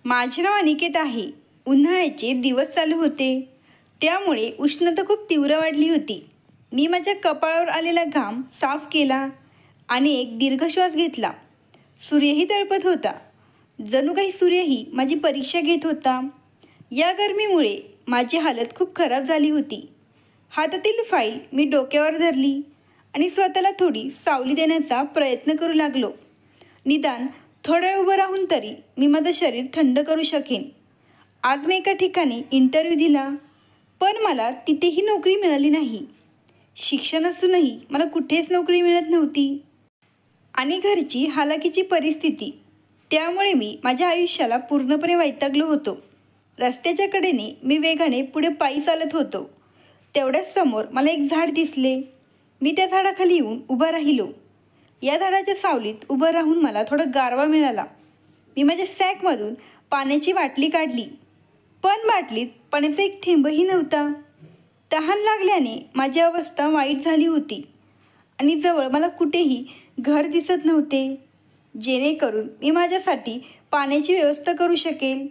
माझे नाव अनिकेत आहे. उन्हाळ्याचे दिवस चालू होते, त्यामुळे उष्णता खूप तीव्र वाढली होती. मी माझ्या कपाळावर आलेला घाम साफ केला आणि एक दीर्घ श्वास घेतला. सूर्यही तळपत होता. जणू काही सूर्यही माझी परीक्षा घेत होता. या गरमीमुळे माझी हालत खूप खराब झाली होती. हातातील फाईल मी डोक्यावर धरली आणि स्वतःला थोडी सावली देण्याचा प्रयत्न करू लागलो. निदान थोड्या वेळ उभं राहून तरी मी माझं शरीर थंड करू शकेन. आज मी एका ठिकाणी इंटरव्ह्यू दिला, पण मला तिथेही नोकरी मिळाली नाही. शिक्षण असूनही मला कुठेच नोकरी मिळत नव्हती आणि घरची हालाकीची परिस्थिती, त्यामुळे मी माझ्या आयुष्याला पूर्णपणे वैतागलो होतो. रस्त्याच्या कडेने मी वेगाने पुढे पायी चालत होतो. तेवढ्याच समोर मला एक झाड दिसले. मी त्या झाडाखाली येऊन उभा राहिलो. या झाडाच्या सावलीत उभं राहून मला थोडा गारवा मिळाला. मी माझ्या सॅकमधून पाण्याची बाटली काढली, पण बाटलीत पाण्याचा एक थेंबही नव्हता. तहान लागल्याने माझी अवस्था वाईट झाली होती आणि जवळ मला कुठेही घर दिसत नव्हते, जेणेकरून मी माझ्यासाठी पाण्याची व्यवस्था करू शकेल.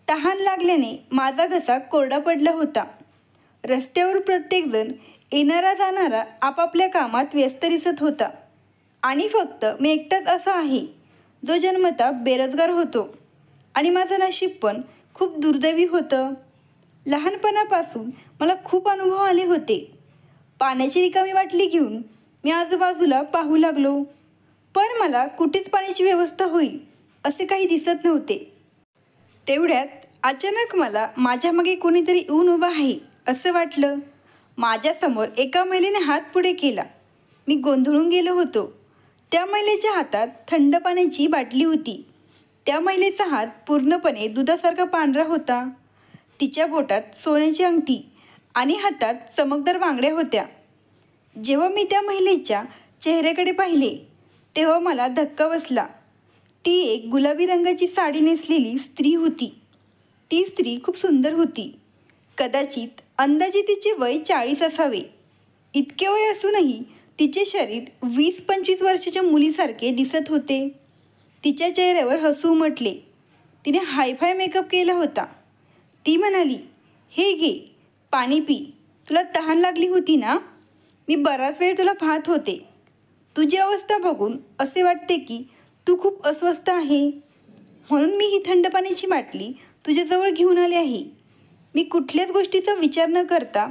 तहान लागल्याने माझा घसा कोरडा पडला होता. रस्त्यावर प्रत्येकजण येणारा जाणारा आपापल्या कामात व्यस्त दिसत होता आणि फक्त मी एकटाच असा आहे जो जन्मतः बेरोजगार होतो. आणि माझं नशीब पण खूप दुर्दैवी होतं. लहानपणापासून मला खूप अनुभव आले होते. पाण्याची रिकामी बाटली घेऊन मी आजूबाजूला पाहू लागलो, पण मला कुठेच पाण्याची व्यवस्था होईल असे काही दिसत नव्हते. तेवढ्यात अचानक मला माझ्या मागे कोणीतरी येऊन उभा आहे असं वाटलं. माझ्यासमोर एका महिलेने हात पुढे केला. मी गोंधळून गेलो होतो. त्या महिलेच्या हातात थंड पाण्याची बाटली होती. त्या महिलेचा हात पूर्णपणे दुधासारखा पांढरा होता. तिच्या बोटात सोन्याची अंगठी आणि हातात चमकदार बांगड्या होत्या. जेव्हा मी त्या महिलेच्या चेहऱ्याकडे पाहिले, तेव्हा मला धक्का बसला. ती एक गुलाबी रंगाची साडी नेसलेली स्त्री होती. ती स्त्री खूप सुंदर होती. कदाचित अंदाजे तिचे वय 40 असावे. इतके वय असूनही तिचे शरीर 20-25 वर्षाच्या मुलीसारखे दिसत होते. तिच्या चेहऱ्यावर हसू उमटले. तिने हायफाय मेकअप केला होता. ती म्हणाली, "हे घे, पाणी पी. तुला तहान लागली होती ना? मी बराच वेळ तुला पाहत होते. तुझी अवस्था बघून असे वाटते की तू खूप अस्वस्थ आहे. म्हणून मी ही थंड पाण्याची बाटली तुझ्याजवळ घेऊन आले आहे." मी कुठल्याच गोष्टीचा विचार न करता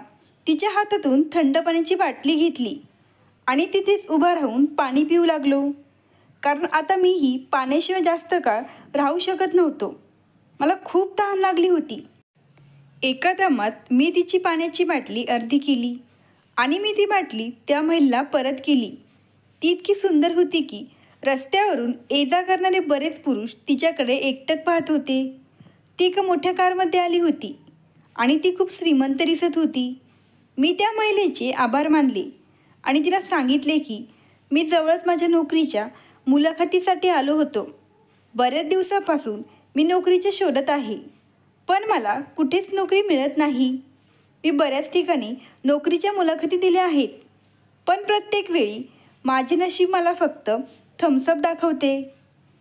तिच्या हातातून थंड पाण्याची बाटली घेतली आणि तिथेच उभा राहून पाणी पिऊ लागलो, कारण आता मीही पाण्याशिवाय जास्त काळ राहू शकत नव्हतो. मला खूप तहान लागली होती. एका दमात मी तिची पाण्याची बाटली अर्धी केली आणि मी ती बाटली त्या महिलेला परत केली. ती इतकी सुंदर होती की रस्त्यावरून ये-जा करणारे बरेच पुरुष तिच्याकडे एकटक पाहत होते. ती एका मोठ्या कारमध्ये आली होती आणि ती खूप श्रीमंत दिसत होती. मी त्या महिलेचे आभार मानले आणि तिला सांगितले की मी जवळच माझ्या नोकरीच्या मुलाखतीसाठी आलो होतो. बऱ्याच दिवसापासून मी नोकरीच्या शोधात आहे, पण मला कुठेच नोकरी मिळत नाही. मी बऱ्याच ठिकाणी नोकरीच्या मुलाखती दिल्या आहेत, पण प्रत्येक वेळी माझे नशीब मला फक्त थम्सअप दाखवते.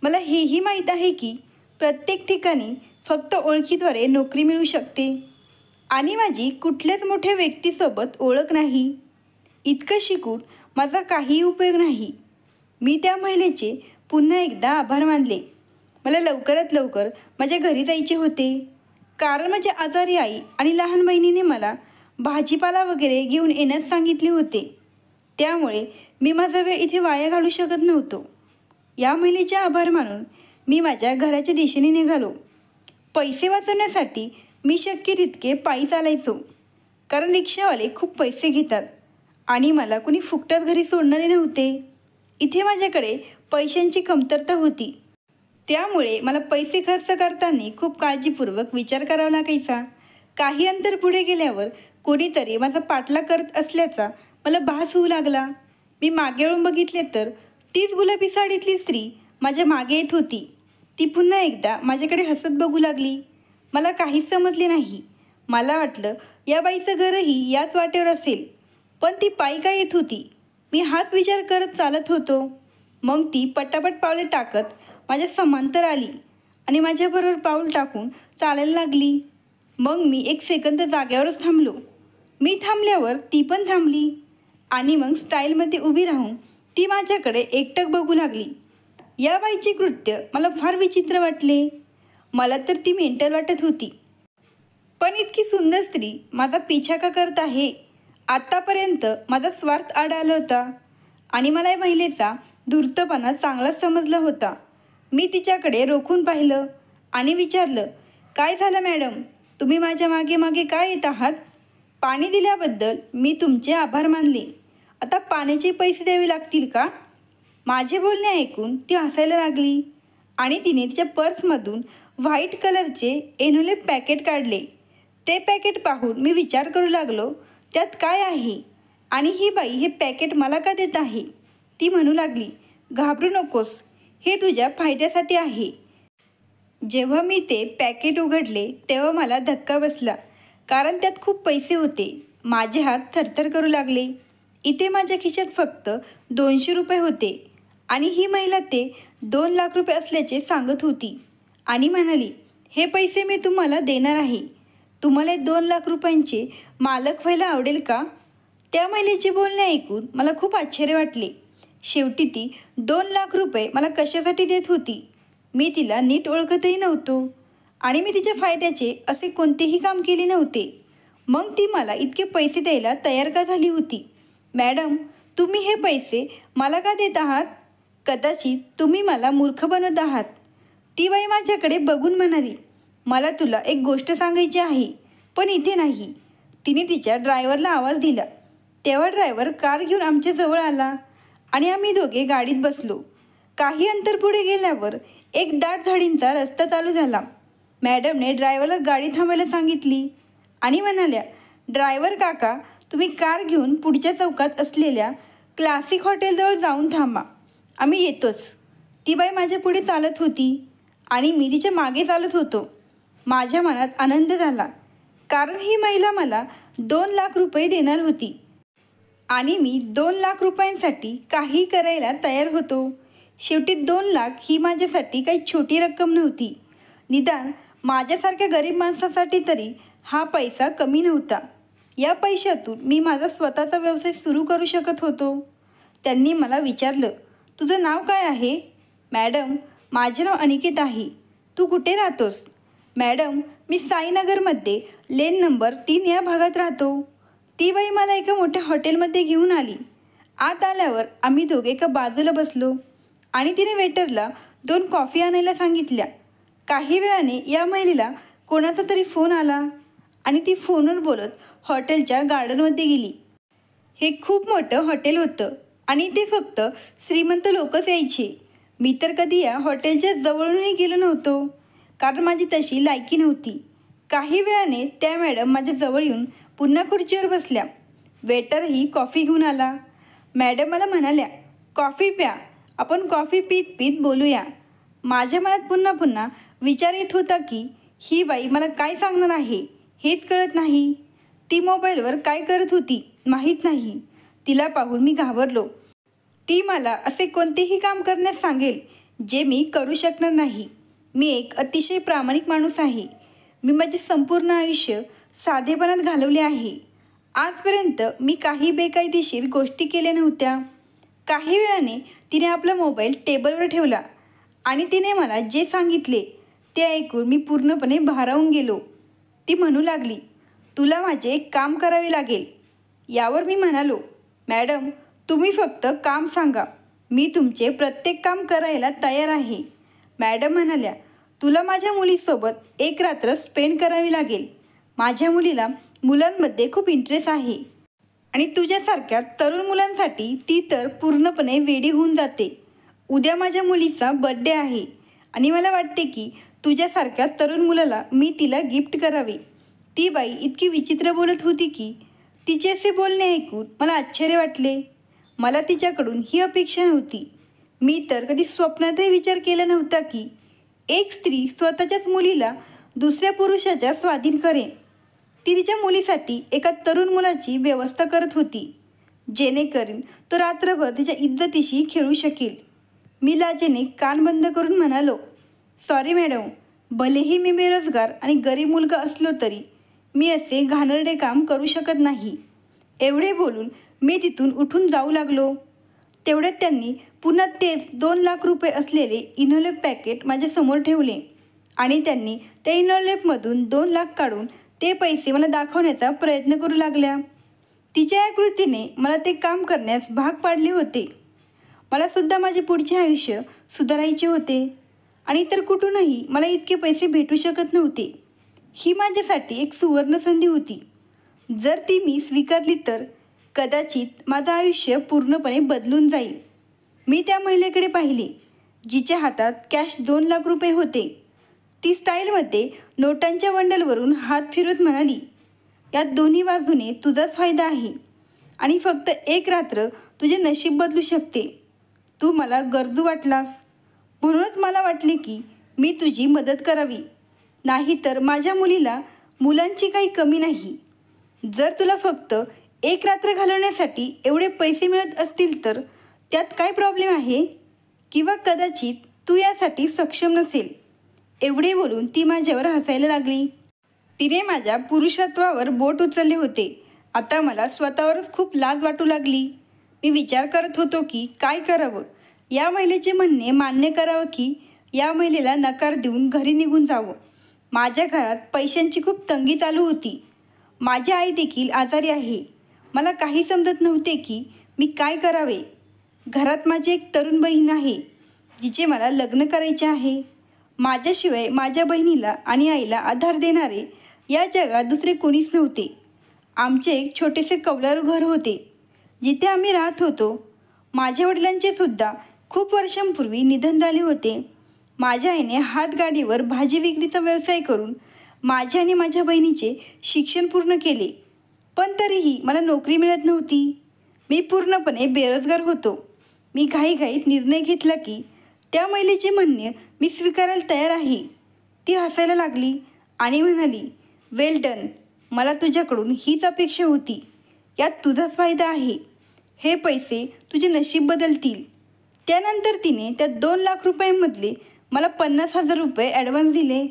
मला हेही माहीत आहे की प्रत्येक ठिकाणी फक्त ओळखीद्वारे नोकरी मिळू शकते आणि माझी कुठल्याच मोठ्या व्यक्तीसोबत ओळख नाही. इतकं शिकून माझा काहीही उपयोग नाही. मी त्या महिलेचे पुन्हा एकदा आभार मानले. मला लवकरात लवकर माझ्या घरी जायचे होते, कारण माझी आजारी आई आणि लहान बहिणीने मला भाजीपाला वगैरे घेऊन येण्यास सांगितले होते. त्यामुळे मी माझा वेळ इथे वाया घालू शकत नव्हतो. या महिलेचे आभार मानून मी माझ्या घराच्या दिशेने निघालो. पैसे वाचवण्यासाठी मी शक्य तितके पायी चालायचो, कारण रिक्षावाले खूप पैसे घेतात आणि मला कोणी फुकटात घरी सोडणारे नव्हते. इथे माझ्याकडे पैशांची कमतरता होती, त्यामुळे मला पैसे खर्च करताना खूप काळजीपूर्वक विचार करावा लागायचा. काही अंतर पुढे गेल्यावर कोणीतरी माझा पाठलाग करत असल्याचा मला भास होऊ लागला. मी मागे वळून बघितले तर तीच गुलाबी साडीतली स्त्री माझ्या मागे येत होती. ती पुन्हा एकदा माझ्याकडे हसत बघू लागली. मला काहीच समजले नाही. मला वाटलं या बाईचं घरही याच वाटेवर असेल, पण ती पायी का येत होती? मी हाच विचार करत चालत होतो. मग ती पटापट पावले टाकत माझ्या समांतर आली आणि माझ्याबरोबर पाऊल टाकून चालायला लागली. मग मी एक सेकंद जागेवरच थांबलो. मी थांबल्यावर ती पण थांबली आणि मग स्टाईलमध्ये उभी राहून ती माझ्याकडे एकटक बघू लागली. या बाईचे कृत्य मला फार विचित्र वाटले. मला तर ती मेंटल वाटत होती. पण इतकी सुंदर स्त्री माझा पिछा का करत आहे? आत्तापर्यंत माझा स्वार्थ आड आला होता आणि मला या महिलेचा धूर्तपणा चांगलाच समजला होता. मी तिच्याकडे रोखून पाहिलं आणि विचारलं, काय झालं मॅडम? तुम्ही माझ्या मागे मागे काय येत आहात? पाणी दिल्याबद्दल मी तुमचे आभार मानले. आता पाण्याचे पैसे द्यावे लागतील का? माझे बोलणे ऐकून ती हसायला लागली आणि तिने तिच्या पर्समधून व्हाईट कलरचे एनोले पॅकेट काढले. ते पॅकेट पाहून मी विचार करू लागलो, त्यात काय आहे आणि ही बाई हे पॅकेट मला का देत आहे? ती म्हणू लागली, घाबरू नकोस, हे तुझ्या फायद्यासाठी आहे. जेव्हा मी ते पॅकेट उघडले तेव्हा मला धक्का बसला, कारण त्यात खूप पैसे होते. माझे हात थरथर करू लागले. इथे माझ्या खिशात फक्त 200 रुपये होते आणि ही महिला ते 2 लाख रुपये असल्याचे सांगत होती आणि म्हणाली, हे पैसे मी तुम्हाला देणार आहे. तुम्हाला 2 लाख रुपयांचे मालक व्हायला आवडेल का? त्या महिलेचे बोलणे ऐकून मला खूप आश्चर्य वाटले. शेवटी ती 2 लाख रुपये मला कशासाठी देत होती? मी तिला नीट ओळखतही नव्हतो आणि मी तिच्या फायद्याचे असे कोणतेही काम केले नव्हते. मग ती मला इतके पैसे द्यायला तयार का झाली होती? मॅडम, तुम्ही हे पैसे मला का देत आहात? कदाचित तुम्ही मला मूर्ख बनवत आहात. ती बाई माझ्याकडे बघून म्हणाली, मला तुला एक गोष्ट सांगायची आहे, पण इथे नाही. तिने तिच्या ड्रायव्हरला आवाज दिला. तेव्हा ड्रायव्हर कार घेऊन आमच्याजवळ आला आणि आम्ही दोघे गाडीत बसलो. काही अंतर पुढे गेल्यावर एक दाट झाडींचा रस्ता चालू झाला. मॅडमने ड्रायव्हरला गाडी थांबायला सांगितली आणि म्हणाल्या, ड्रायव्हर काका, तुम्ही कार घेऊन पुढच्या चौकात असलेल्या क्लासिक हॉटेलजवळ जाऊन थांबा, आम्ही येतोच. ती बाई माझ्या पुढे चालत होती आणि मी तिच्या मागे चालत होतो. माझ्या मनात आनंद झाला, कारण ही महिला मला 2 लाख रुपये देणार होती आणि मी 2 लाख रुपयांसाठी काही करायला तयार होतो. शेवटी 2 लाख ही माझ्यासाठी काही छोटी रक्कम नव्हती. निदान माझ्यासारख्या गरीब माणसासाठी तरी हा पैसा कमी नव्हता. या पैशातून मी माझा स्वतःचा व्यवसाय सुरू करू शकत होतो. त्यांनी मला विचारलं, तुझं नाव काय आहे? मॅडम, माझे नाव अनिकेत आहे. तू कुठे राहतोस? मॅडम, मी साईनगरमध्ये लेन नंबर 3 या भागात राहतो. ती बाई मला एका मोठ्या हॉटेलमध्ये घेऊन आली. आत आल्यावर आम्ही दोघे एका बाजूला बसलो आणि तिने वेटरला 2 कॉफी आणायला सांगितल्या. काही वेळाने या महिलेला कोणाचा तरी फोन आला आणि ती फोनवर बोलत हॉटेलच्या गार्डनमध्ये गेली. हे खूप मोठं हॉटेल होतं आणि ते फक्त श्रीमंत लोकच यायचे. मी तर कधी या हॉटेलच्या जवळूनही गेलो नव्हतो, कारण माझी तशी लायकी नव्हती. काही वेळाने त्या मॅडम माझ्या जवळ येऊन पुन्हा खुर्चीवर बसल्या. वेटरही कॉफी घेऊन आला. मॅडम मला म्हणाल्या, कॉफी प्या, आपण कॉफी पीत पीत बोलूया. माझ्या मनात पुन्हा पुन्हा विचार येत होता की ही बाई मला काय सांगणार आहे हेच कळत नाही. ती मोबाईलवर काय करत होती माहीत नाही. तिला पाहून मी घाबरलो. ती मला असे कोणतेही काम करण्यास सांगेल जे मी करू शकणार नाही. मी एक अतिशय प्रामाणिक माणूस आहे. मी माझे संपूर्ण आयुष्य साधेपणात घालवले आहे. आजपर्यंत मी काही बेकायदेशीर गोष्टी केल्या नव्हत्या. काही वेळाने तिने आपला मोबाईल टेबलवर ठेवला आणि तिने मला जे सांगितले ते ऐकून मी पूर्णपणे भारावून गेलो. ती म्हणू लागली, तुला माझे एक काम करावे लागेल. यावर मी म्हणालो, मॅडम, तुम्ही फक्त काम सांगा, मी तुमचे प्रत्येक काम करायला तयार आहे. मॅडम म्हणाल्या, तुला माझ्या मुलीसोबत एक रात्र स्पेंड करावी लागेल. माझ्या मुलीला मुलांमध्ये खूप इंटरेस्ट आहे आणि तुझ्यासारख्या तरुण मुलांसाठी ती तर पूर्णपणे वेडी होऊन जाते. उद्या माझ्या मुलीचा बर्थडे आहे आणि मला वाटते की तुझ्यासारख्या तरुण मुलाला मी तिला गिफ्ट करावे. ती बाई इतकी विचित्र बोलत होती की तिचे असे बोलणे ऐकून मला आश्चर्य वाटले. मला तिच्याकडून ही अपेक्षा नव्हती. मी तर कधी स्वप्नातही विचार केला नव्हता की एक स्त्री स्वतःच्याच मुलीला दुसऱ्या पुरुषाच्या स्वाधीन करेन. ती तिच्या मुलीसाठी एका तरुण मुलाची व्यवस्था करत होती, जेणेकरून तो रात्रभर तिच्या इज्जतीशी खेळू शकेल. मी लाजेने कान बंद करून म्हणालो, सॉरी मॅडम, भलेही मी बेरोजगार आणि गरीब मुलगा असलो तरी मी असे घाणेरडे काम करू शकत नाही. एवढे बोलून मी तिथून उठून जाऊ लागलो. तेवढ्यात त्यांनी पुन्हा तेच 2 लाख रुपये असलेले इनोलेप पॅकेट माझ्यासमोर ठेवले आणि त्यांनी त्या इनोलेपमधून 2 लाख काढून ते पैसे मला दाखवण्याचा प्रयत्न करू लागल्या. तिच्या या कृतीने मला ते काम करण्यास भाग पाडले होते. मला सुद्धा माझे पुढचे आयुष्य सुधारायचे होते आणि तर कुठूनही मला इतके पैसे भेटू शकत नव्हते. ही माझ्यासाठी एक सुवर्ण संधी होती. जर ती मी स्वीकारली तर कदाचित माझं आयुष्य पूर्णपणे बदलून जाईल. मी त्या महिलेकडे पाहिले जिच्या हातात कॅश 2 लाख रुपये होते. ती स्टाईलमध्ये नोटांच्या बंडलवरून हात फिरवत म्हणाली, यात दोन्ही बाजूने तुझाच फायदा आहे आणि फक्त एक रात्र तुझे नशीब बदलू शकते. तू मला गरजू वाटलास म्हणूनच मला वाटले की मी तुझी मदत करावी. नाहीतर माझ्या मुलीला मुलांची काही कमी नाही. जर तुला फक्त एक रात्र घालवण्यासाठी एवढे पैसे मिळत असतील तर त्यात काय प्रॉब्लेम आहे? किंवा कदाचित तू यासाठी सक्षम नसेल. एवढे बोलून ती माझ्यावर हसायला लागली. तिने माझ्या पुरुषत्वावर बोट उचलले होते. आता मला स्वतःवरच खूप लाज वाटू लागली. मी विचार करत होतो की काय करावं. या महिलेचे म्हणणे मान्य करावं की या महिलेला नकार देऊन घरी निघून जावं. माझ्या घरात पैशांची खूप तंगी चालू होती. माझी आई देखील आजारी आहे. मला काही समजत नव्हते की मी काय करावे. घरात माझी एक तरुण बहीण आहे जिचे मला लग्न करायचे आहे. माझ्याशिवाय माझ्या बहिणीला आणि आईला आधार देणारे या जगात दुसरे कोणीच नव्हते. आमचे एक छोटेसे कौलारू घर होते जिथे आम्ही राहत होतो. माझ्या वडिलांचे सुद्धा खूप वर्षांपूर्वी निधन झाले होते. माझ्या आईने हातगाडीवर भाजी विक्रीचा व्यवसाय करून माझे आणि माझ्या बहिणीचे शिक्षण पूर्ण केले. पण तरीही मला नोकरी मिळत नव्हती. मी पूर्णपणे बेरोजगार होतो. मी घाईघाईत निर्णय घेतला की त्या महिलेचे म्हणणे मी स्वीकारायला तयार आहे. ती हसायला लागली आणि म्हणाली, वेल डन. मला तुझ्याकडून हीच अपेक्षा होती. यात तुझाच फायदा आहे. हे पैसे तुझे नशीब बदलतील. त्यानंतर तिने त्या 2 लाख रुपयांमधले मला 50,000 रुपये ॲडव्हान्स दिले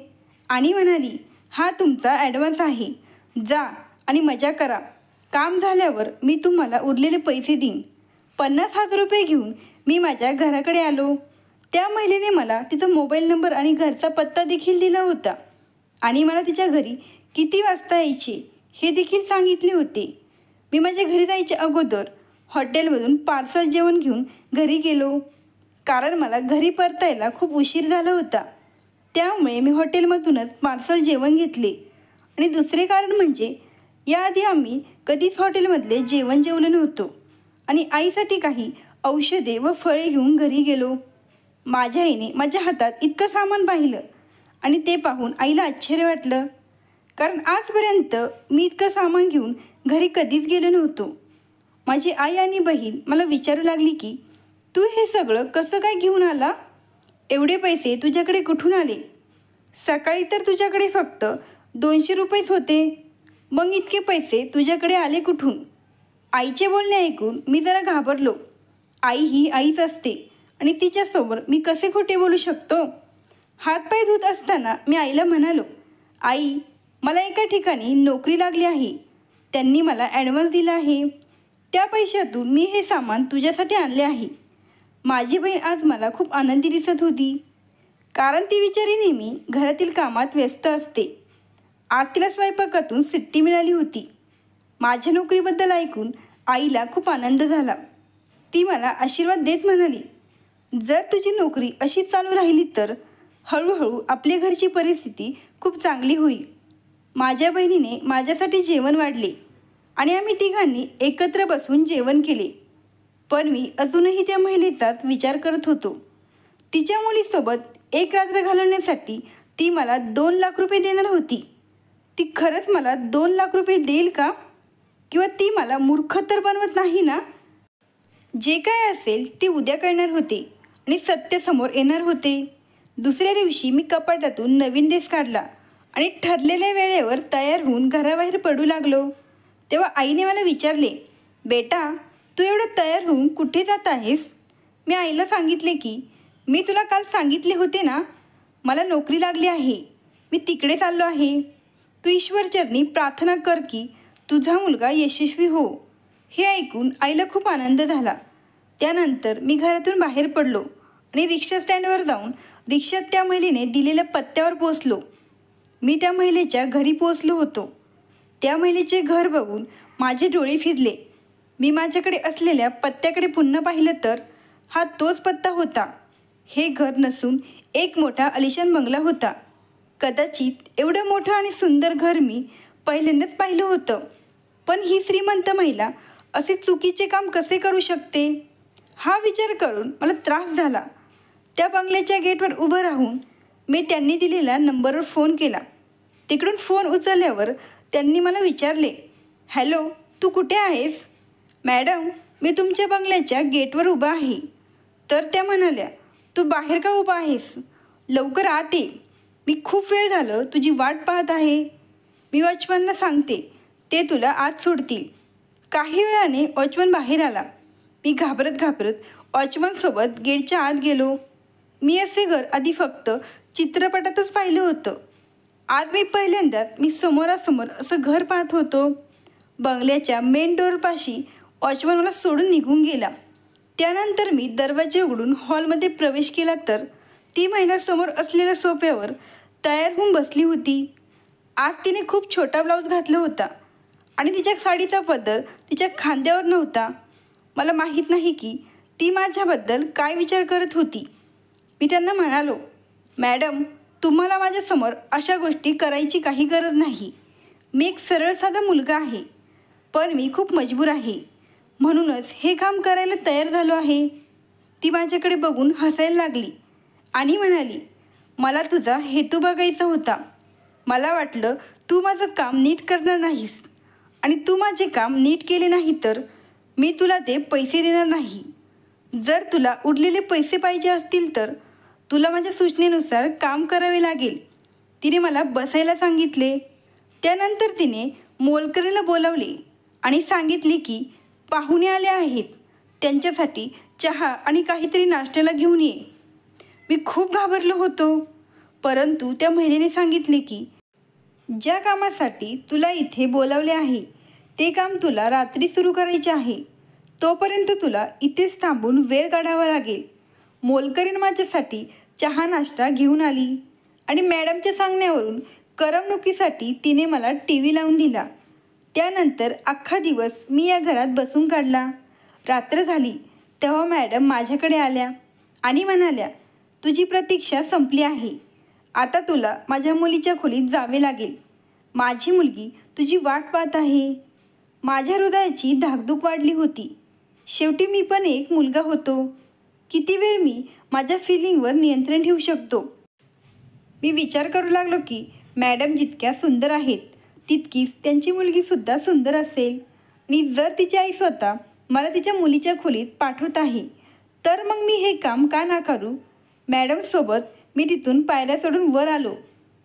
आणि म्हणाली, हा तुमचा ॲडव्हान्स आहे. जा आणि मजा करा. काम झाल्यावर मी तुम्हाला उरलेले पैसे देईन. 50,000 रुपये घेऊन मी माझ्या घराकडे आलो. त्या महिलेने मला तिचा मोबाईल नंबर आणि घरचा पत्ता देखील दिला होता आणि मला तिच्या घरी किती वाजता यायचे हे देखील सांगितले होते. मी माझ्या घरी जायच्या अगोदर हॉटेलमधून पार्सल जेवण घेऊन घरी गेलो. कारण मला घरी परतायला खूप उशीर झाला होता. त्यामुळे मी हॉटेलमधूनच पार्सल जेवण घेतले. आणि दुसरे कारण म्हणजे याआधी आम्ही कधीच हॉटेलमधले जेवण जेवलो नव्हतो आणि आईसाठी काही औषधे व फळे घेऊन घरी गेलो. माझ्या आईने माझ्या हातात इतकं सामान पाहिलं आणि ते पाहून आईला आश्चर्य वाटलं. कारण आजपर्यंत मी इतकं सामान घेऊन घरी कधीच गेलो नव्हतो. माझी आई आणि बहीण मला विचारू लागली की तू हे सगळं कसं काय घेऊन आला? एवढे पैसे तुझ्याकडे कुठून आले? सकाळी तर तुझ्याकडे फक्त 200 रुपयेच होते. मग इतके पैसे तुझ्याकडे आले कुठून? आईचे बोलणे ऐकून मी जरा घाबरलो. आई ही आईच असते आणि तिच्यासमोर मी कसे खोटे बोलू शकतो? हातपाय धुत असताना मी आईला म्हणालो, आई, मला एका ठिकाणी नोकरी लागली आहे. त्यांनी मला ॲडव्हान्स दिला आहे. त्या पैशातून मी हे सामान तुझ्यासाठी आणले आहे. माझी बहीण आज मला खूप आनंदी दिसत होती कारण ती बिचारी नेहमी घरातील कामात व्यस्त असते. आज तिला स्वयंपाकातून सुट्टी मिळाली होती. माझ्या नोकरीबद्दल ऐकून आईला खूप आनंद झाला. ती मला आशीर्वाद देत म्हणाली, जर तुझी नोकरी अशीच चालू राहिली तर हळूहळू आपल्या घरची परिस्थिती खूप चांगली होईल. माझ्या बहिणीने माझ्यासाठी जेवण वाढले आणि आम्ही तिघांनी एकत्र बसून जेवण केले. पण मी अजूनही त्या महिलेचाच विचार करत होतो. तिच्या मुलीसोबत एक रात्र घालवण्यासाठी ती मला 2 लाख रुपये देणार होती. ती खरंच मला 2 लाख रुपये देईल का? किंवा ती मला मूर्ख तर बनवत नाही ना? जे काय असेल ते उद्या कळणार होते आणि सत्य समोर येणार होते. दुसऱ्या दिवशी मी कपाटातून नवीन ड्रेस काढला आणि ठरलेल्या वेळेवर तयार होऊन घराबाहेर पडू लागलो. तेव्हा आईने मला विचारले, बेटा, तू एवढं तयार होऊन कुठे जात आहेस? मी आईला सांगितले की मी तुला काल सांगितले होते ना, मला नोकरी लागली आहे. मी तिकडे चाललो आहे. तू ईश्वरचरणी प्रार्थना कर की तुझा मुलगा यशस्वी हो. हे ऐकून आईला खूप आनंद झाला. त्यानंतर मी घरातून बाहेर पडलो आणि रिक्षा स्टँडवर जाऊन रिक्षात त्या महिलेने दिलेल्या पत्त्यावर पोचलो. मी त्या महिलेच्या घरी पोचलो होतो. त्या महिलेचे घर बघून माझे डोळे फिरले. मी माझ्याकडे असलेल्या पत्त्याकडे पुन्हा पाहिलं तर हा तोच पत्ता होता. हे घर नसून एक मोठा आलिशान बंगला होता. कदाचित एवढं मोठं आणि सुंदर घर मी पहिल्यांदाच पाहिलं होतं. पण ही श्रीमंत महिला असे चुकीचे काम कसे करू शकते हा विचार करून मला त्रास झाला. त्या बंगल्याच्या गेटवर उभं राहून मी त्यांनी दिलेल्या नंबरवर फोन केला. तिकडून फोन उचलल्यावर त्यांनी मला विचारले, हॅलो, तू कुठे आहेस? मॅडम, मी तुमच्या बंगल्याच्या गेटवर उभा आहे. तर त्या म्हणाल्या, तू बाहेर का उभा आहेस? लवकर आत ये. मी खूप वेळ झालं तुझी वाट पाहत आहे. मी वॉचमनला सांगते, ते तुला आत सोडतील. काही वेळाने वॉचमन बाहेर आला. मी घाबरत वॉचमनसोबत गेटच्या आत गेलो. मी असे घर आधी फक्त चित्रपटातच पाहिलं होतं. आज मी पहिल्यांदाच समोरासमोर असं घर पाहत होतो. बंगल्याच्या मेन डोअरपाशी वॉचमन मला सोडून निघून गेला. त्यानंतर मी दरवाजे उघडून हॉलमध्ये प्रवेश केला तर ती महिला समोर असलेल्या सोफ्यावर तयार होऊन बसली होती. आज तिने खूप छोटा ब्लाऊज घातला होता आणि तिच्या साडीचा पदर तिच्या खांद्यावर नव्हता. मला माहीत नाही की ती माझ्याबद्दल काय विचार करत होती. मी त्यांना म्हणालो, मॅडम, तुम्हाला माझ्यासमोर अशा गोष्टी करायची काही गरज नाही. मी एक सरळ साधा मुलगा आहे, पण मी खूप मजबूर आहे, म्हणूनच हे काम करायला तयार झालो आहे. ती माझ्याकडे बघून हसायला लागली आणि म्हणाली, मला तुझा हेतू बघायचा होता. मला वाटलं तू माझं काम नीट करणार नाहीस आणि तू माझे काम नीट केले नाही तर मी तुला ते पैसे देणार नाही. जर तुला उरलेले पैसे पाहिजे असतील तर तुला माझ्या सूचनेनुसार काम करावे लागेल. तिने मला बसायला सांगितले. त्यानंतर तिने मोलकरीणला बोलावले आणि सांगितले की पाहुणे आले आहेत, त्यांच्यासाठी चहा आणि काहीतरी नाश्त्याला घेऊन ये. मी खूप घाबरलो होतो, परंतु त्या महिलेने सांगितले की ज्या कामासाठी तुला इथे बोलावले आहे ते काम तुला रात्री सुरू करायचे आहे. तोपर्यंत तुला इथेच थांबून वेळ काढावा लागेल. मोलकरीण माझ्यासाठी चहा नाश्ता घेऊन आली आणि मॅडमच्या सांगण्यावरून करमणुकीसाठी तिने मला TV लावून दिला. त्यानंतर अख्खा दिवस मी या घरात बसून काढला. रात्र झाली तेव्हा मॅडम माझ्याकडे आल्या आणि म्हणाल्या, तुझी प्रतीक्षा संपली आहे. आता तुला माझ्या मुलीच्या खोलीत जावे लागेल. माझी मुलगी तुझी वाट पाहत आहे. माझ्या हृदयाची धाकधूक वाढली होती. शेवटी मी पण एक मुलगा होतो. किती वेळ मी माझ्या फिलिंगवर नियंत्रण ठेवू शकतो? मी विचार करू लागलो की मॅडम जितक्या सुंदर आहेत तितकीच त्यांची मुलगीसुद्धा सुंदर असेल. आणि जर तिची आई स्वतः मला तिच्या मुलीच्या खोलीत पाठवत आहे तर मग मी हे काम का नाकारू? मॅडमसोबत मी तिथून पायऱ्या चढून वर आलो.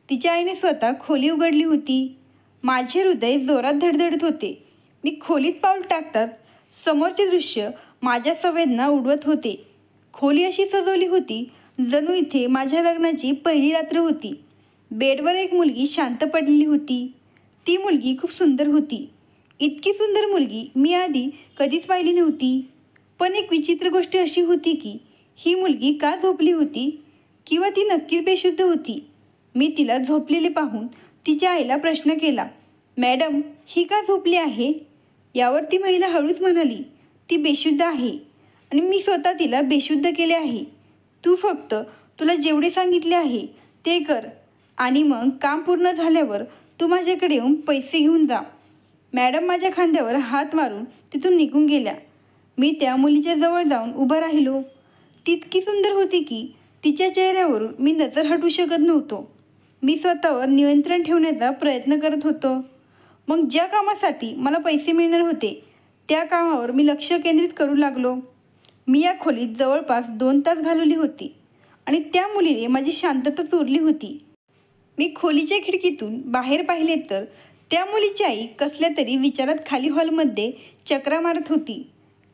तिच्या आईने स्वतः खोली उघडली होती. माझे हृदय जोरात धडधडत होते. मी खोलीत पाऊल टाकतात समोरचे दृश्य माझ्या संवेदना उडवत होते. खोली अशी सजवली होती जणू इथे माझ्या लग्नाची पहिली रात्र होती. बेडवर एक मुलगी शांत पडलेली होती. ती मुलगी खूप सुंदर होती. इतकी सुंदर मुलगी मी आधी कधीच पाहिली नव्हती. पण एक विचित्र गोष्ट अशी होती की ही मुलगी का झोपली होती किंवा ती नक्कीच बेशुद्ध होती. मी तिला झोपलेले पाहून तिच्या आईला प्रश्न केला, मॅडम, ही का झोपली आहे? यावर ती महिला हळूच म्हणाली, ती बेशुद्ध आहे आणि मी स्वतः तिला बेशुद्ध केले आहे. तू फक्त तुला जेवढे सांगितले आहे ते कर आणि मग काम पूर्ण झाल्यावर तू माझ्याकडे येऊन पैसे घेऊन जा. मॅडम माझ्या खांद्यावर हात मारून तिथून निघून गेल्या. मी त्या मुलीच्या जवळ जाऊन उभा राहिलो. ती इतकी सुंदर होती की तिच्या चेहऱ्यावरून मी नजर हटवू शकत नव्हतो. मी स्वतःवर नियंत्रण ठेवण्याचा प्रयत्न करत होतो. मग ज्या कामासाठी मला पैसे मिळणार होते त्या कामावर मी लक्ष केंद्रित करू लागलो. मी या खोलीत जवळपास 2 तास घालवली होती आणि त्या मुलीने माझी शांतता चोरली होती. मी खोलीच्या खिडकीतून बाहेर पाहिले तर त्या मुलीची आई कसल्या तरी विचारात खाली हॉलमध्ये चक्रा मारत होती.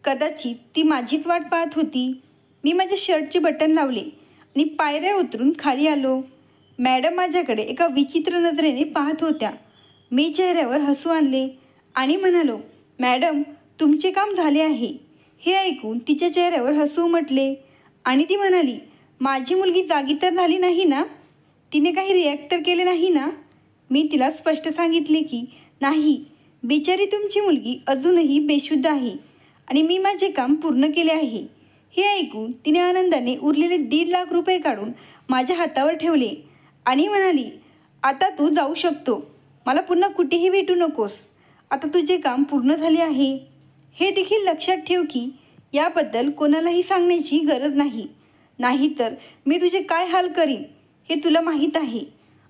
कदाचित ती माझीच वाट पाहत होती. मी माझ्या शर्टचे बटन लावले आणि पायऱ्या उतरून खाली आलो. मॅडम माझ्याकडे एका विचित्र नजरेने पाहत होत्या. मी चेहऱ्यावर हसू आणले आणि म्हणालो, मॅडम तुमचे काम झाले आहे. हे ऐकून तिच्या चेहऱ्यावर हसू उमटले आणि ती म्हणाली, माझी मुलगी जागी तर झाली नाही ना? तिने काही रिॲक्ट तर केले नाही ना? मी तिला स्पष्ट सांगितले की नाही, बिचारी तुमची मुलगी अजूनही बेशुद्ध आहे आणि मी माझे काम पूर्ण केले आहे. हे ऐकून तिने आनंदाने उरलेले 1.5 लाख रुपये काढून माझ्या हातावर ठेवले आणि म्हणाली, आता तू जाऊ शकतो. मला पुन्हा कुठेही भेटू नकोस. आता तुझे काम पूर्ण झाले आहे. हे देखील लक्षात ठेव की याबद्दल कोणालाही सांगण्याची गरज नाही. नाहीतर मी तुझे काय हाल करीन हे तुला माहीत आहे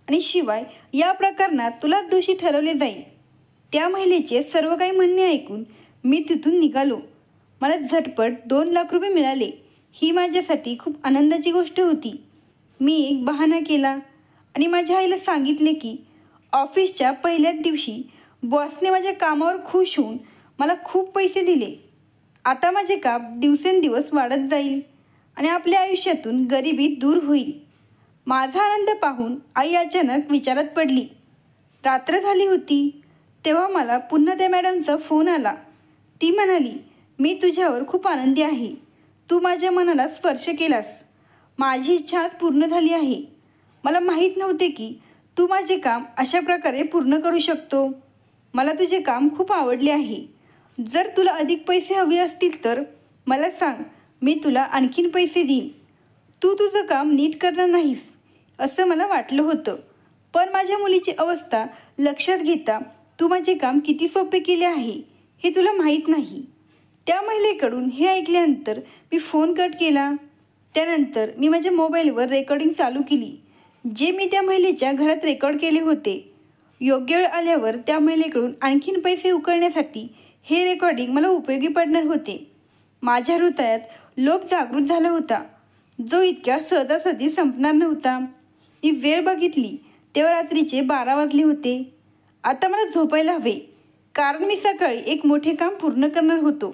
आणि शिवाय या प्रकरणात तुला दोषी ठरवले जाईल. त्या महिलेचे सर्व काही म्हणणे ऐकून मी तिथून निघालो. मला झटपट 2 लाख रुपये मिळाले. ही माझ्यासाठी खूप आनंदाची गोष्ट होती. मी एक बहाणा केला आणि माझ्या आईला सांगितले की ऑफिसच्या पहिल्याच दिवशी बॉसने माझ्या कामावर खुश होऊन मला खूप पैसे दिले. आता माझे काम दिवसेंदिवस वाढत जाईल आणि आपल्या आयुष्यातून गरिबी दूर होईल. माझा आनंद पाहून आई अचानक विचारात पडली. रात्र झाली होती तेव्हा मला पुन्हा त्या मॅडमचा फोन आला. ती म्हणाली, मी तुझ्यावर खूप आनंदी आहे. तू माझ्या मनाला स्पर्श केलास. माझी इच्छा आज पूर्ण झाली आहे. मला माहीत नव्हते की तू माझे काम अशा प्रकारे पूर्ण करू शकतो. मला तुझे काम खूप आवडले आहे. जर तुला अधिक पैसे हवे असतील तर मला सांग, मी तुला आणखीन पैसे देईन. तू तुझं काम नीट करणार नाहीस असं मला वाटलं होतं, पण माझ्या मुलीची अवस्था लक्षात घेता तू माझे काम किती सोपे केले आहे हे तुला माहीत नाही. त्या महिलेकडून हे ऐकल्यानंतर मी फोन कट केला. त्यानंतर मी माझ्या मोबाईलवर रेकॉर्डिंग चालू केली, जे मी त्या महिलेच्या घरात रेकॉर्ड केले होते. योग्य वेळ आल्यावर त्या महिलेकडून आणखीन पैसे उकळण्यासाठी हे रेकॉर्डिंग मला उपयोगी पडणार होते. माझ्या हृदयात लोभ जागृत झाला होता, जो इतक्या सहजासहजी संपणार नव्हता. मी वेळ बघितली तेव्हा रात्रीचे 12 वाजले होते. आता मला झोपायला हवे, कारण मी सकाळी एक मोठे काम पूर्ण करणार होतो.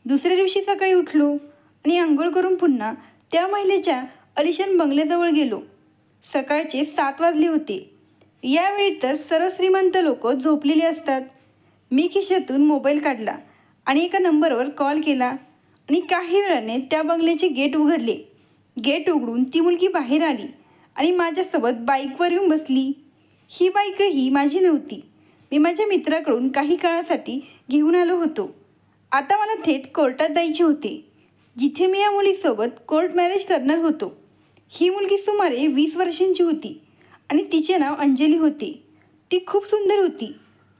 दुसऱ्या दिवशी सकाळी उठलो आणि आंघोळ करून पुन्हा त्या महिलेच्या आलिशान बंगल्याजवळ गेलो. सकाळचे 7 वाजले होते. यावेळी तर सर्व श्रीमंत लोक झोपलेले असतात. मी खिशातून मोबाईल काढला आणि एका नंबरवर कॉल केला आणि काही वेळाने त्या बंगल्याचे गेट उघडले. गेट उघडून ती मुलगी बाहेर आली आणि माझ्यासोबत बाईकवर येऊन बसली. ही बाईकही माझी नव्हती. मी माझ्या मित्राकडून काही काळासाठी घेऊन आलो होतो. आता मला थेट कोर्टात जायचे होते, जिथे मी या मुलीसोबत कोर्ट मॅरेज करणार होतो. ही मुलगी सुमारे 20 वर्षांची होती आणि तिचे नाव अंजली होते. ती खूप सुंदर होती.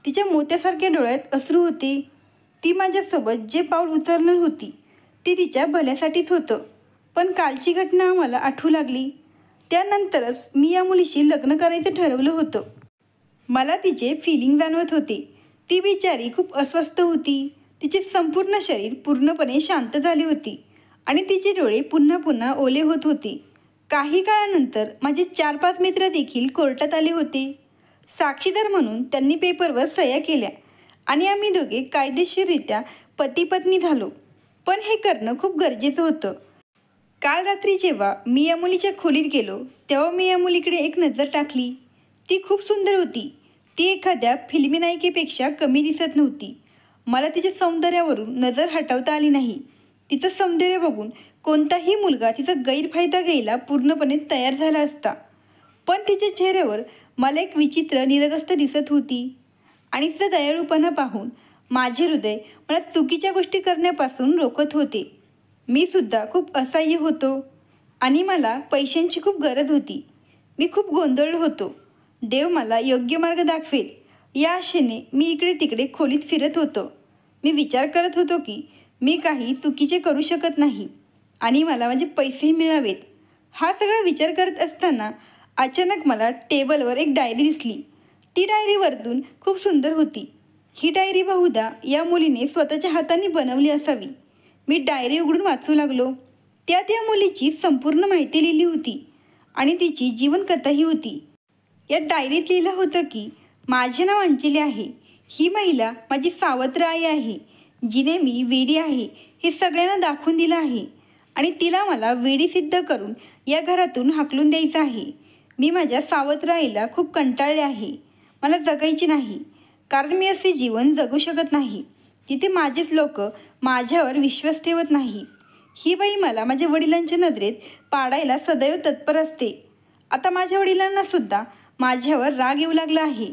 तिच्या मोत्यासारख्या डोळ्यात अश्रू होते. ती माझ्यासोबत जे पाऊल उचलणार होती ते तिच्या भल्यासाठीच होतं. पण कालची घटना आम्हाला आठवू लागली. त्यानंतरच मी या मुलीशी लग्न करायचं ठरवलं होतं. मला तिचे फिलिंग जाणवत होते. ती बिचारी खूप अस्वस्थ होती. तिचे संपूर्ण शरीर पूर्णपणे शांत झाले होते आणि तिचे डोळे पुन्हा पुन्हा ओले होत होते. काही काळानंतर माझे 4-5 मित्र देखील कोर्टात आले होते. साक्षीदार म्हणून त्यांनी पेपरवर सह्या केल्या आणि आम्ही दोघे कायदेशीररित्या पती पत्नी झालो. पण हे करणं खूप गरजेचं होतं. काल रात्री जेव्हा मी या मुलीच्या खोलीत गेलो तेव्हा मी या मुलीकडे एक नजर टाकली. ती खूप सुंदर होती. ती एखाद्या फिल्मी नायिकेपेक्षा कमी दिसत नव्हती. मला तिच्या सौंदर्यावरून नजर हटवता आली नाही. तिचं सौंदर्य बघून कोणताही मुलगा तिचा गैरफायदा घ्यायला पूर्णपणे तयार झाला असता. पण तिच्या चेहऱ्यावर मला एक विचित्र निरगस्त दिसत होती आणि तिचा दयाळूपणा पाहून माझे हृदय मला चुकीच्या गोष्टी करण्यापासून रोखत होते. मी सुद्धा खूप असहाय्य होतो आणि मला पैशांची खूप गरज होती. मी खूप गोंधळलो होतो. देव मला योग्य मार्ग दाखवेल या आशेने मी इकडे तिकडे खोलीत फिरत होतो. मी विचार करत होतो की मी काही चुकीचे करू शकत नाही आणि मला माझे पैसेही मिळावेत. हा सगळा विचार करत असताना अचानक मला टेबलवर एक डायरी दिसली. ती डायरी वरतून खूप सुंदर होती. ही डायरी बहुधा या मुलीने स्वतःच्या हाताने बनवली असावी. मी डायरी उघडून वाचू लागलो. त्यात या मुलीची संपूर्ण माहिती लिहिली होती आणि तिची जीवनकथाही होती. या डायरीत लिहिलं होतं की माझे नाव अंजली आहे. ही महिला माझी सावत्र आई आहे, जिने मी वेडी आहे हे सगळ्यांना दाखवून दिलं आहे आणि तिला मला वेडी सिद्ध करून या घरातून हाकलून द्यायचं आहे. मी माझ्या सावत्र आईला खूप कंटाळले आहे. मला जगायची नाही, कारण मी असे जीवन जगू शकत नाही. तिथे माझेच लोक माझ्यावर विश्वास ठेवत नाही. ही बाई मला माझ्या वडिलांच्या नजरेत पाडायला सदैव तत्पर असते. आता माझ्या वडिलांनासुद्धा माझ्यावर राग येऊ लागला आहे.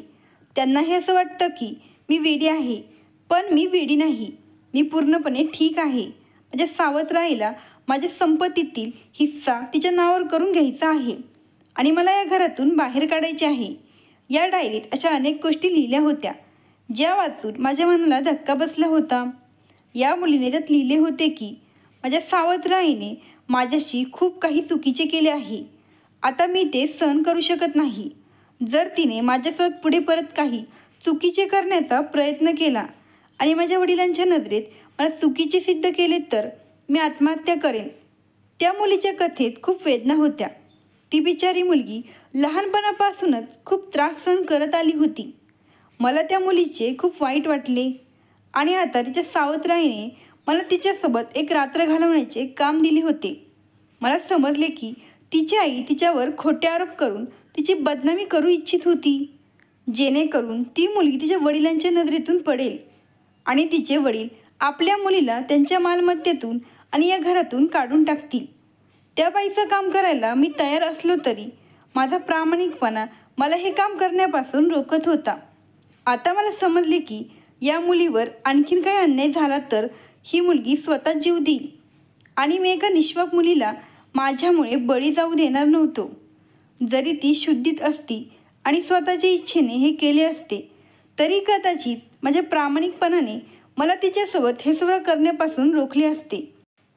त्यांनाही असं वाटतं की मी वेडी आहे, पण मी वेडी नाही. मी पूर्णपणे ठीक आहे. माझ्या सावत्र आईला माझ्या संपत्तीतील हिस्सा तिच्या नावावर करून घ्यायचा आहे आणि मला या घरातून बाहेर काढायचे आहे. या डायरीत अशा अनेक गोष्टी लिहिल्या होत्या, ज्या वाचून माझ्या मनाला धक्का बसला होता. या मुलीने त्यात लिहिले होते की माझ्या सावत्र आईने माझ्याशी खूप काही चुकीचे केले आहे. आता मी ते सहन करू शकत नाही. जर तिने माझ्यासोबत पुढे परत काही चुकीचे करण्याचा प्रयत्न केला आणि माझ्या वडिलांच्या नजरेत मला चुकीचे सिद्ध केले तर मी आत्महत्या करेन. त्या मुलीच्या कथेत खूप वेदना होत्या. ती बिचारी मुलगी लहानपणापासूनच खूप त्रास सहन करत आली होती. मला त्या मुलीचे खूप वाईट वाटले आणि आता तिच्या सावत्र आईने मला तिच्यासोबत एक रात्र घालवण्याचे काम दिले होते. मला समजले की तिची आई तिच्यावर खोटे आरोप करून तिची बदनामी करू इच्छित होती, जेणेकरून ती मुलगी तिच्या वडिलांच्या नजरेतून पडेल आणि तिचे वडील आपल्या मुलीला त्यांच्या मालमत्तेतून आणि या घरातून काढून टाकतील. त्या बाईचं काम करायला मी तयार असलो तरी माझा प्रामाणिकपणा मला हे काम करण्यापासून रोखत होता. आता मला समजले की या मुलीवर आणखीन काही अन्याय झाला तर ही मुलगी स्वतः जीव देईल आणि मी एका निष्पाप मुलीला माझ्यामुळे बळी जाऊ देणार नव्हतो. जरी ती शुद्धीत असती आणि स्वतःच्या इच्छेने हे केले असते तरी कदाचित माझ्या प्रामाणिकपणाने मला तिच्यासोबत हे सगळं करण्यापासून रोखले असते.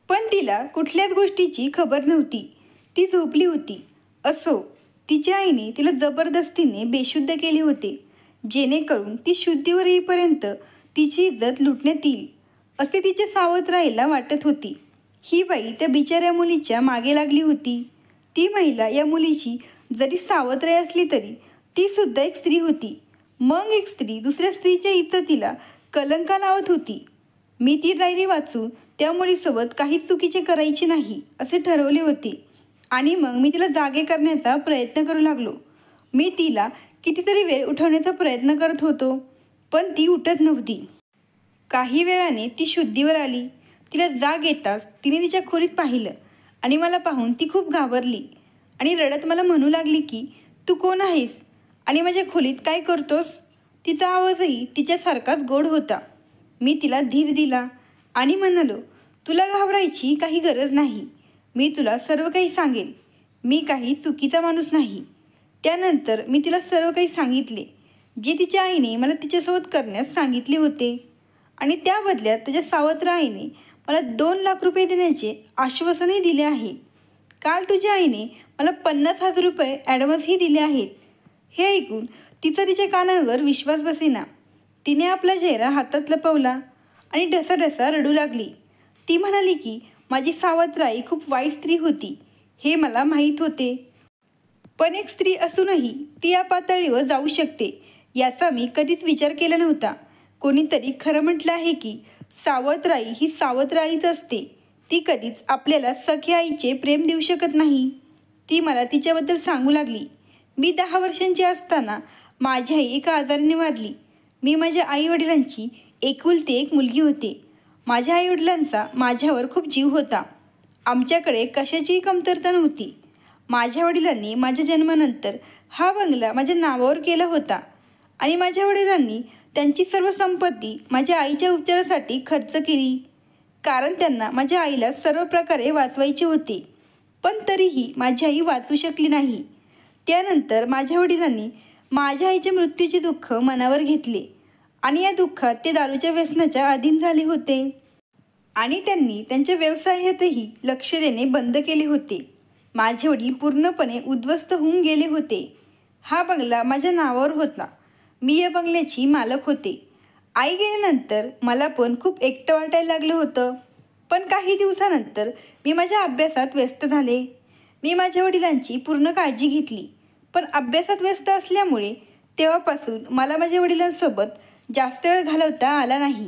पण तिला कुठल्याच गोष्टीची खबर नव्हती. ती झोपली होती. असो, तिच्या आईने तिला जबरदस्तीने बेशुद्ध केले होते, जेणेकरून ती शुद्धीवर येईपर्यंत तिची इज्जत लुटण्यात येईल असे तिच्या सावत्र आईला वाटत होती. ही बाई त्या बिचाऱ्या मुलीच्या मागे लागली होती. ती महिला या मुलीची जरी सावत्र आई असली तरी ती सुद्धा एक स्त्री होती. मग एक स्त्री दुसऱ्या स्त्रीच्या इज्जतीला कलंका लावत होती. मी ती डायरी वाचून त्या मुलीसोबत काहीच चुकीचे करायचे नाही असे ठरवले होते आणि मग मी तिला जागे करण्याचा प्रयत्न करू लागलो. मी तिला कितीतरी वेळ उठवण्याचा प्रयत्न करत होतो, पण ती उठत नव्हती. काही वेळाने ती शुद्धीवर आली. तिला जाग येताच तिने तिच्या खोलीत पाहिलं आणि मला पाहून ती खूप घाबरली आणि रडत मला म्हणू लागली की तू कोण आहेस आणि माझ्या खोलीत काय करतोस. तिचा आवाजही तिच्यासारखाच गोड होता. मी तिला धीर दिला आणि म्हणालो, तुला घाबरायची काही गरज नाही. मी तुला सर्व काही सांगेन. मी काही चुकीचा माणूस नाही. त्यानंतर मी तिला सर्व काही सांगितले जे तिच्या आईने मला तिच्यासोबत करण्यास सांगितले होते आणि त्या बदल्यात त्याच्या सावत्र आईने मला 2 लाख रुपये देण्याचे आश्वासनही दिले आहे. काल तुझ्या आईने मला 50,000 रुपये ॲडव्हान्सही दिले आहेत. हे ऐकून तिचा तिच्या कानांवर विश्वास बसेना. तिने आपला चेहरा हातात लपवला आणि ढसाढसा रडू लागली. ती म्हणाली की माझी सावत्र आई खूप वाईट स्त्री होती, हे मला माहीत होते, पण एक स्त्री असूनही ती या पातळीवर जाऊ शकते याचा मी कधीच विचार केला नव्हता. कोणीतरी खरं म्हटलं आहे की सावत्र आई ही सावत्र आईच असते. ती कधीच आपल्याला सख्या आईचे प्रेम देऊ शकत नाही. ती मला तिच्याबद्दल सांगू लागली. मी 10 वर्षांची असताना माझी आई एका आजाराने वारली. मी माझ्या आईवडिलांची एकुलती एक मुलगी होते. माझ्या आईवडिलांचा माझ्यावर खूप जीव होता. आमच्याकडे कशाचीही कमतरता नव्हती. माझ्या वडिलांनी माझ्या जन्मानंतर हा बंगला माझ्या नावावर केला होता आणि माझ्या वडिलांनी त्यांची सर्व संपत्ती माझ्या आईच्या उपचारासाठी खर्च केली, कारण त्यांना माझ्या आईला सर्व प्रकारे वाचवायचे होते. पण तरीही माझी आई वाचू शकली नाही. त्यानंतर माझ्या वडिलांनी माझ्या आईच्या मृत्यूचे दुःख मनावर घेतले आणि या दुःखात ते दारूच्या व्यसनाच्या अधीन झाले होते आणि त्यांनी त्यांच्या व्यवसायातही लक्ष देणे बंद केले होते. माझे वडील पूर्णपणे उद्ध्वस्त होऊन गेले होते. हा बंगला माझ्या नावावर होता. मी या बंगल्याची मालक होते. आई गेल्यानंतर मला पण खूप एकटं वाटायला लागलं होतं. पण काही दिवसानंतर मी माझ्या अभ्यासात व्यस्त झाले. मी माझ्या वडिलांची पूर्ण काळजी घेतली, पण अभ्यासात व्यस्त असल्यामुळे तेव्हापासून मला माझ्या वडिलांसोबत जास्त वेळ घालवता आला नाही.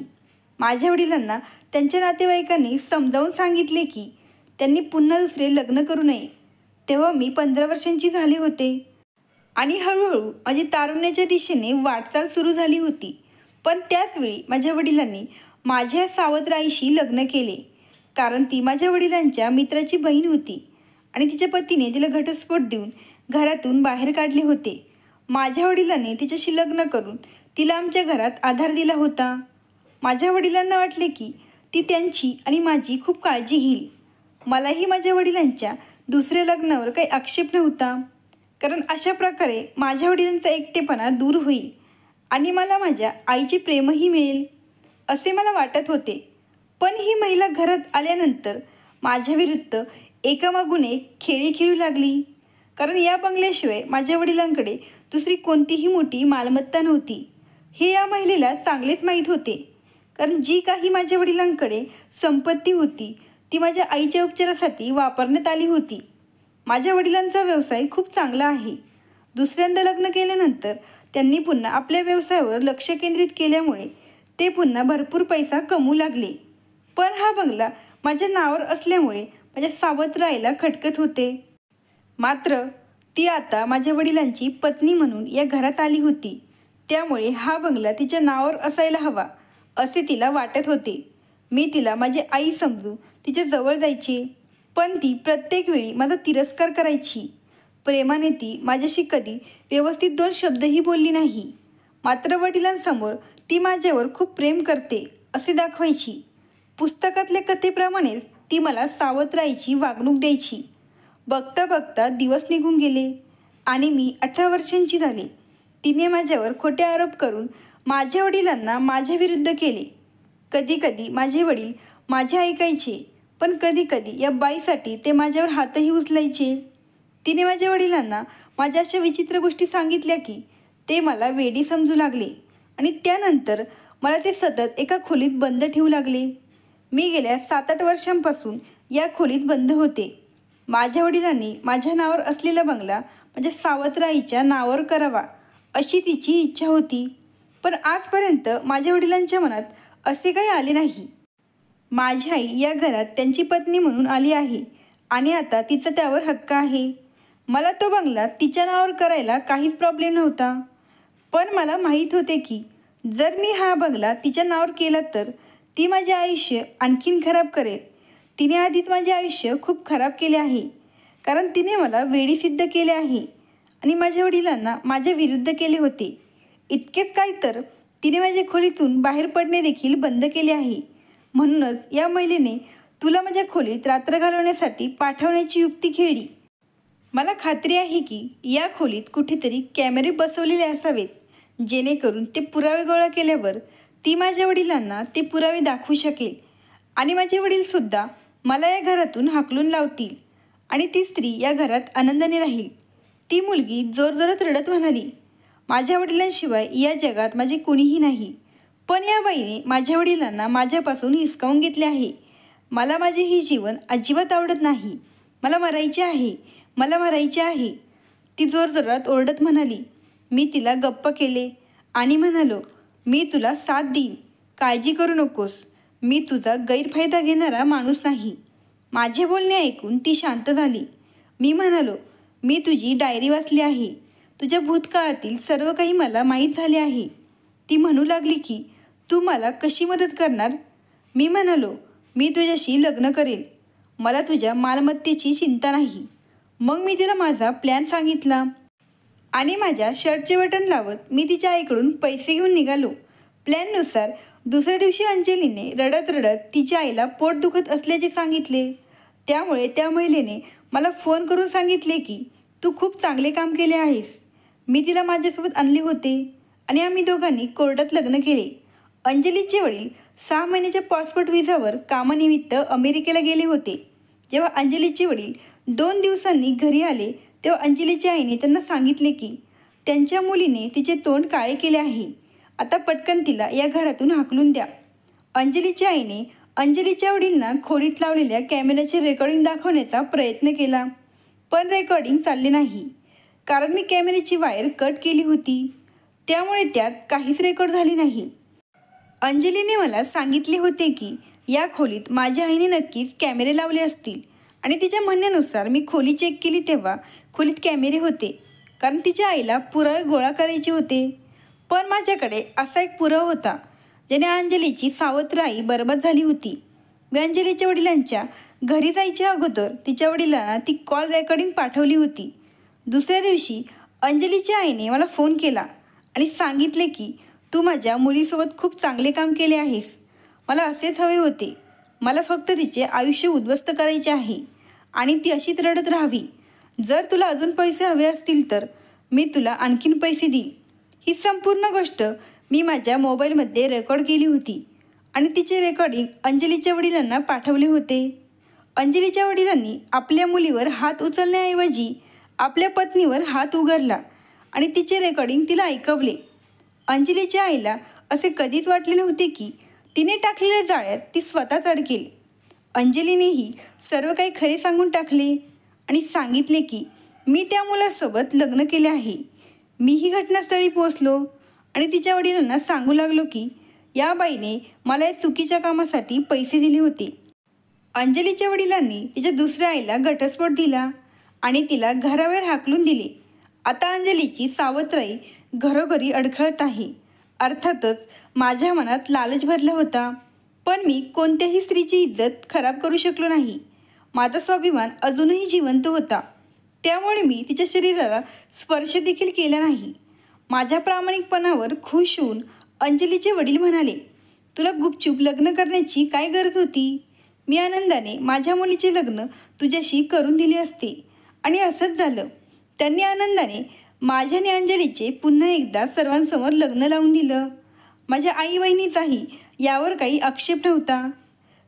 माझ्या वडिलांना त्यांच्या नातेवाईकांनी समजावून सांगितले की त्यांनी पुन्हा दुसरे लग्न करू नये. तेव्हा मी 15 वर्षांची झाले होते. आणि हळूहळू माझी तारुण्याच्या दिशेने वाटचाल सुरू झाली होती. पण त्याचवेळी माझ्या वडिलांनी माझ्या सावत्र आईशी लग्न केले, कारण ती माझ्या वडिलांच्या मित्राची बहीण होती आणि तिच्या पतीने तिला घटस्फोट देऊन घरातून बाहेर काढले होते. माझ्या वडिलांनी तिच्याशी लग्न करून तिला आमच्या घरात आधार दिला होता. माझ्या वडिलांना वाटले की ती त्यांची आणि माझी खूप काळजी घेईल. मलाही माझ्या वडिलांच्या दुसऱ्या लग्नावर काही आक्षेप नव्हता, कारण अशा प्रकारे माझ्या वडिलांचा एकटेपणा दूर होईल आणि मला माझ्या आईचे प्रेमही मिळेल असे मला वाटत होते. पण ही महिला घरात आल्यानंतर माझ्याविरुद्ध एकामागून एक खेळी खेळू लागली, कारण या बंगल्याशिवाय माझ्या वडिलांकडे दुसरी कोणतीही मोठी मालमत्ता नव्हती. हे या महिलेला चांगलेच माहीत होते, कारण जी काही माझ्या वडिलांकडे संपत्ती होती ती माझ्या आईच्या उपचारासाठी वापरण्यात आली होती. माझ्या वडिलांचा व्यवसाय खूप चांगला आहे. दुसऱ्यांदा लग्न केल्यानंतर त्यांनी पुन्हा आपल्या व्यवसायावर लक्ष केंद्रित केल्यामुळे ते पुन्हा भरपूर पैसा कमवू लागले. पण हा बंगला माझ्या नावावर असल्यामुळे माझ्या सावत्र आईला खटकत होते. मात्र ती आता माझ्या वडिलांची पत्नी म्हणून या घरात आली होती, त्यामुळे हा बंगला तिच्या नावावर असायला हवा असे तिला वाटत होते. मी तिला माझी आई समजून तिच्या जवळ जायचे, पण ती प्रत्येक वेळी माझा तिरस्कार करायची. प्रेमाने ती माझ्याशी कधी व्यवस्थित 2 शब्दही बोलली नाही. मात्र वडिलांसमोर ती माझ्यावर खूप प्रेम करते असे दाखवायची. पुस्तकातल्या कथेप्रमाणेच ती मला सावत्र आईची वागणूक द्यायची. बघता बघता दिवस निघून गेले आणि मी 18 वर्षांची झाले. तिने माझ्यावर खोटे आरोप करून माझ्या वडिलांना माझ्याविरुद्ध केले. कधीकधी माझे वडील माझे ऐकायचे, पण कधीकधी या बाईसाठी ते माझ्यावर हातही उचलायचे. तिने माझ्या वडिलांना माझ्या अशा विचित्र गोष्टी सांगितल्या की ते मला वेडी समजू लागले आणि त्यानंतर मला ते सतत एका खोलीत बंद ठेवू लागले. मी गेल्या 7-8 वर्षांपासून या खोलीत बंद होते. माझ्या वडिलांनी माझ्या नावावर असलेला बंगला माझ्या सावत्र आईच्या नावावर करावा अशी तिची इच्छा होती, पण आजपर्यंत माझ्या वडिलांच्या मनात असे काही आले नाही. माझी आई या घरात त्यांची पत्नी म्हणून आली आहे आणि आता तिचा त्यावर हक्क आहे. मला तो बंगला तिच्या नावावर करायला काहीच प्रॉब्लेम नव्हता, पण मला माहीत होते की जर मी हा बंगला तिच्या नावावर केला तर ती माझे आयुष्य आणखीन खराब करेल. तिने आधीच माझे आयुष्य खूप खराब केले आहे, कारण तिने मला वेडी सिद्ध केले आहे आणि माझ्या वडिलांना माझ्या विरुद्ध केले होते. इतकेच काय तर तिने माझ्या खोलीतून बाहेर पडणे देखील बंद केले आहे. म्हणूनच या महिलेने तुला माझ्या खोलीत रात्र घालवण्यासाठी पाठवण्याची युक्ती खेळली. मला खात्री आहे की या खोलीत कुठेतरी कॅमेरे बसवलेले असावेत, जेणेकरून ते पुरावे गोळा केल्यावर ती माझ्या वडिलांना ते पुरावे दाखवू शकेल आणि माझे वडीलसुद्धा मला या घरातून हाकलून लावतील आणि ती स्त्री या घरात आनंदाने राहील. ती मुलगी जोरजोरात रडत म्हणाली, माझ्या वडिलांशिवाय या जगात माझे कोणीही नाही. पण या बाईने माझ्या वडिलांना माझ्यापासून हिसकावून घेतले आहे. मला माझे हे जीवन अजिबात आवडत नाही. मला मरायचे आहे, मला मरायचे आहे. ती जोरजोरात ओरडत म्हणाली. मी तिला गप्प केले आणि म्हणालो, मी तुला साथ देईन, काळजी करू नकोस. मी तुझा गैरफायदा घेणारा माणूस नाही. माझे बोलणे ऐकून ती शांत झाली. मी म्हणालो, मी तुझी डायरी वाचली आहे. तुझ्या भूतकाळातील सर्व काही मला माहीत झाले आहे. ती म्हणू लागली की तू मला कशी मदत करणार? मी म्हणालो, मी तुझ्याशी लग्न करेल. मला तुझ्या मालमत्तेची चिंता नाही. मग मी तिला माझा प्लॅन सांगितला आणि माझ्या शर्टचे बटन लावत मी तिच्या आईकडून पैसे घेऊन निघालो. प्लॅननुसार दुसऱ्या दिवशी अंजलीने रडत रडत तिच्या आईला पोट दुखत असल्याचे सांगितले. त्यामुळे त्या महिलेने मला फोन करून सांगितले की तू खूप चांगले काम केले आहेस. मी तिला माझ्यासोबत आणले होते आणि आम्ही दोघांनी कोर्टात लग्न केले. अंजलीचे वडील 6 महिन्याच्या पासपोर्ट व्हिसावर कामानिमित्त अमेरिकेला गेले होते. जेव्हा अंजलीचे वडील 2 दिवसांनी घरी आले तेव्हा अंजलीच्या आईने त्यांना सांगितले की त्यांच्या मुलीने तिचे तोंड काळे केले आहे. आता पटकन तिला या घरातून हाकलून द्या. अंजलीच्या आईने अंजलीच्या वडीलांना खोलीत लावलेल्या कॅमेऱ्याचे रेकॉर्डिंग दाखवण्याचा प्रयत्न केला, पण रेकॉर्डिंग चालले नाही, कारण मी कॅमेऱ्याची वायर कट केली होती. त्यामुळे त्यात काहीच रेकॉर्ड झाली नाही. अंजलीने मला सांगितले होते की या खोलीत माझ्या आईने नक्कीच कॅमेरे लावले असतील आणि तिच्या म्हणण्यानुसार मी खोली चेक केली तेव्हा खोलीत कॅमेरे होते, कारण तिच्या आईला पुरावे गोळा करायचे होते. पण माझ्याकडे असा एक पुरावा होता ज्याने अंजलीची सावत्र आई बरबाद झाली होती. मी अंजलीच्या वडिलांच्या घरी जायच्या अगोदर तिच्या वडिलांना ती कॉल रेकॉर्डिंग पाठवली होती. दुसऱ्या दिवशी अंजलीच्या आईने मला फोन केला आणि सांगितले की तू माझ्या मुलीसोबत खूप चांगले काम केले आहेस. मला असेच हवे होते. मला फक्त तिचे आयुष्य उद्ध्वस्त करायचे आहे आणि ती अशीच रडत राहावी. जर तुला अजून पैसे हवे असतील तर मी तुला आणखीन पैसे देईल. ही संपूर्ण गोष्ट मी माझ्या मोबाईलमध्ये रेकॉर्ड केली होती आणि तिचे रेकॉर्डिंग अंजलीच्या वडिलांना पाठवले होते. अंजलीच्या वडिलांनी आपल्या मुलीवर हात उचलण्याऐवजी आपल्या पत्नीवर हात उगारला आणि तिचे रेकॉर्डिंग तिला ऐकवले. अंजलीच्या आईला असे कधीच वाटले नव्हते की तिने टाकलेल्या जाळ्यात ती स्वतःच अडकेल. अंजलीनेही सर्व काही खरे सांगून टाकले आणि सांगितले की मी त्या मुलासोबत लग्न केले आहे. मीही घटनास्थळी पोहोचलो आणि तिच्या वडिलांना सांगू लागलो की या बाईने मला या चुकीच्या कामासाठी पैसे दिले होते. अंजलीच्या वडिलांनी तिच्या दुसऱ्या आईला घटस्फोट दिला आणि तिला घराबाहेर हाकलून दिले. आता अंजलीची सावत्र आई घरोघरी अडखळत आहे. अर्थातच माझ्या मनात लालच भरला होता, पण मी कोणत्याही स्त्रीची इज्जत खराब करू शकलो नाही. माझा स्वाभिमान अजूनही जिवंत होता, त्यामुळे मी तिच्या शरीराला स्पर्श देखील केला नाही. माझ्या प्रामाणिकपणावर खुश होऊन अंजलीचे वडील म्हणाले, तुला गुपचूप लग्न करण्याची काय गरज होती? मी आनंदाने माझ्या मुलीचे लग्न तुझ्याशी करून दिले असते. आणि असंच झालं. त्यांनी आनंदाने माझ्या आणि अंजलीचे पुन्हा एकदा सर्वांसमोर लग्न लावून दिलं. माझ्या आई बहिणीचाही यावर काही आक्षेप नव्हता,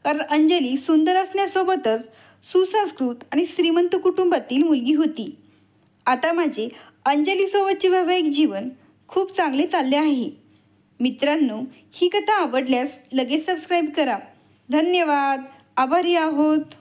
कारण अंजली सुंदर असण्यासोबतच सुसंस्कृत आणि श्रीमंत कुटुंबातील मुलगी होती. आता माझे अंजलीसोबतचे वैवाहिक जीवन खूप चांगले चालले आहे. मित्रांनो, ही कथा आवडल्यास लगेच सबस्क्राईब करा. धन्यवाद. आभारी आहोत.